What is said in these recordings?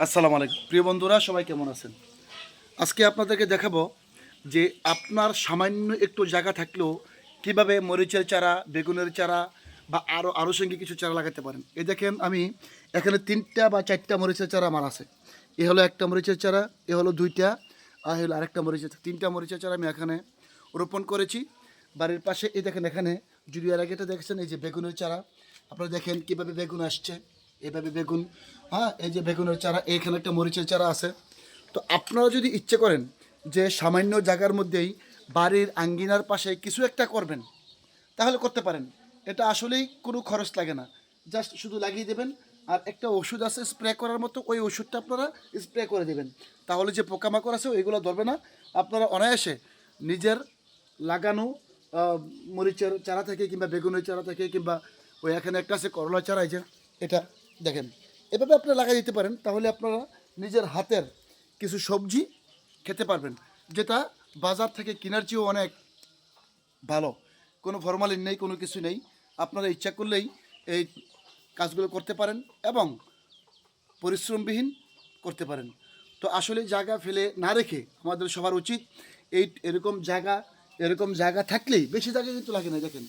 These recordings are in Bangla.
আসসালামু আলাইকুম প্রিয় বন্ধুরা, সবাই কেমন আছেন? আজকে আপনাদেরকে দেখাবো যে আপনার সামান্য একটু জায়গা থাকলেও কিভাবে মরিচের চারা, বেগুনের চারা বা আরও সঙ্গে কিছু চারা লাগাতে পারেন। এই দেখেন, আমি এখানে 3টা বা 4টা মরিচের চারা আমার আছে। এ হলো একটা মরিচের চারা, এ হলো 2টা, আর হলো আরেকটা মরিচের, 3টা মরিচের চারা আমি এখানে রোপণ করেছি বাড়ির পাশে। এই দেখেন, এখানে যদি এর আগে এটা দেখছেন, এই যে বেগুনের চারা, আপনারা দেখেন কীভাবে বেগুন আসছে, এভাবে বেগুন। হ্যাঁ, এই যে বেগুনের চারা, এইখানে একটা মরিচের চারা আছে। তো আপনারা যদি ইচ্ছে করেন যে সামান্য জায়গার মধ্যেই বাড়ির আঙ্গিনার পাশে কিছু একটা করবেন, তাহলে করতে পারেন। এটা আসলেই কোনো খরচ লাগে না, জাস্ট শুধু লাগিয়ে দেবেন। আর একটা ওষুধ আছে স্প্রে করার মতো, ওই ওষুধটা আপনারা স্প্রে করে দেবেন, তাহলে যে পোকামাকড় আছে ওইগুলো ধরবে না। আপনারা অনায়াসে নিজের লাগানো মরিচের চারা থেকে কিংবা বেগুনের চারা থেকে কিংবা ওই এখানে একটা আছে করলার চারা, এই যে এটা দেখেন, এভাবে আপনারা লাগাই দিতে পারেন। তাহলে আপনারা নিজের হাতের কিছু সবজি খেতে পারবেন, যেটা বাজার থেকে কেনার চেয়েও অনেক ভালো। কোনো ফরমালিন নেই, কোনো কিছু নেই। আপনারা ইচ্ছা করলেই এই কাজগুলো করতে পারেন এবং পরিশ্রমবিহীন করতে পারেন। তো আসলে জায়গা ফেলে না রেখে আমাদের সবার উচিত এরকম জায়গা থাকলেই, বেশি জায়গা কিন্তু লাগে না। দেখেন,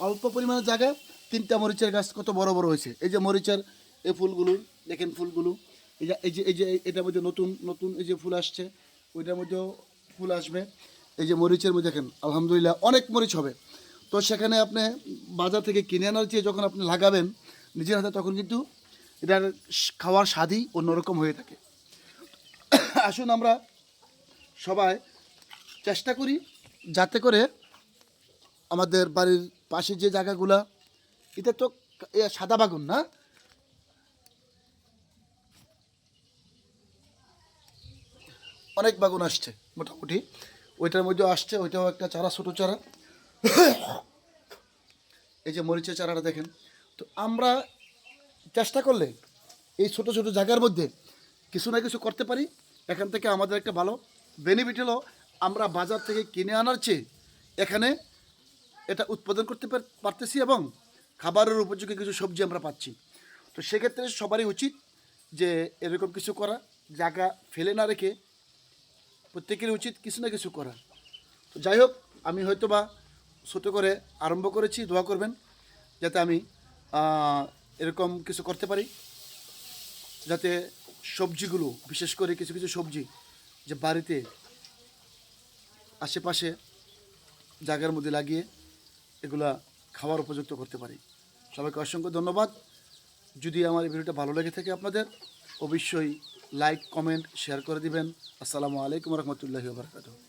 অল্প পরিমাণে জায়গা 3টা মরিচের গাছ কত বড় বড় হয়েছে। এই যে মরিচের এই ফুলগুলো দেখেন, ফুলগুলো এই যে এটার মধ্যে নতুন নতুন এই যে ফুল আসছে, ওইটার মধ্যেও ফুল আসবে। এই যে মরিচের মধ্যে দেখেন, আলহামদুলিল্লাহ অনেক মরিচ হবে। তো সেখানে আপনি বাজার থেকে কিনে আনার চেয়ে যখন আপনি লাগাবেন নিজের হাতে, তখন কিন্তু এটার খাওয়ার স্বাদই অন্যরকম হয়ে থাকে। আসুন আমরা সবাই চেষ্টা করি যাতে করে আমাদের বাড়ির পাশে যে জায়গাগুলা, এটা তো সাদা বাগুন না, অনেক বাগুন আসছে মোটামুটি। ওইটার মধ্যেও আসছে, ওইটাও একটা চারা, ছোটো চারা। এই যে মরিচের চারাটা দেখেন। তো আমরা চেষ্টা করলে এই ছোট ছোট জায়গার মধ্যে কিছু না কিছু করতে পারি। এখান থেকে আমাদের একটা ভালো বেনিফিট হলো, আমরা বাজার থেকে কিনে আনার চেয়ে এখানে এটা উৎপাদন করতে পারতেছি এবং খাবারের উপযোগী কিছু সবজি আমরা পাচ্ছি। তো সেক্ষেত্রে সবারই উচিত যে এরকম কিছু করা, জায়গা ফেলে না রেখে প্রত্যেকেরই উচিত কিছু না কিছু করা। তো যাই হোক, আমি হয়তো বা ছোটো করে আরম্ভ করেছি, দোয়া করবেন যাতে আমি এরকম কিছু করতে পারি, যাতে সবজিগুলো, বিশেষ করে কিছু কিছু সবজি যে বাড়িতে আশেপাশে জায়গার মধ্যে লাগিয়ে এগুলা খাওয়ার উপযুক্ত করতে পারি। সবাইকে অসংখ্য ধন্যবাদ। যদি আমার এই ভিডিওটা ভালো লেগে থাকে আপনাদের, অবশ্যই লাইক, কমেন্ট, শেয়ার করে দিবেন। আসসালামু আলাইকুম রহমতুল্লাহি ওয়া বারাকাতুহু।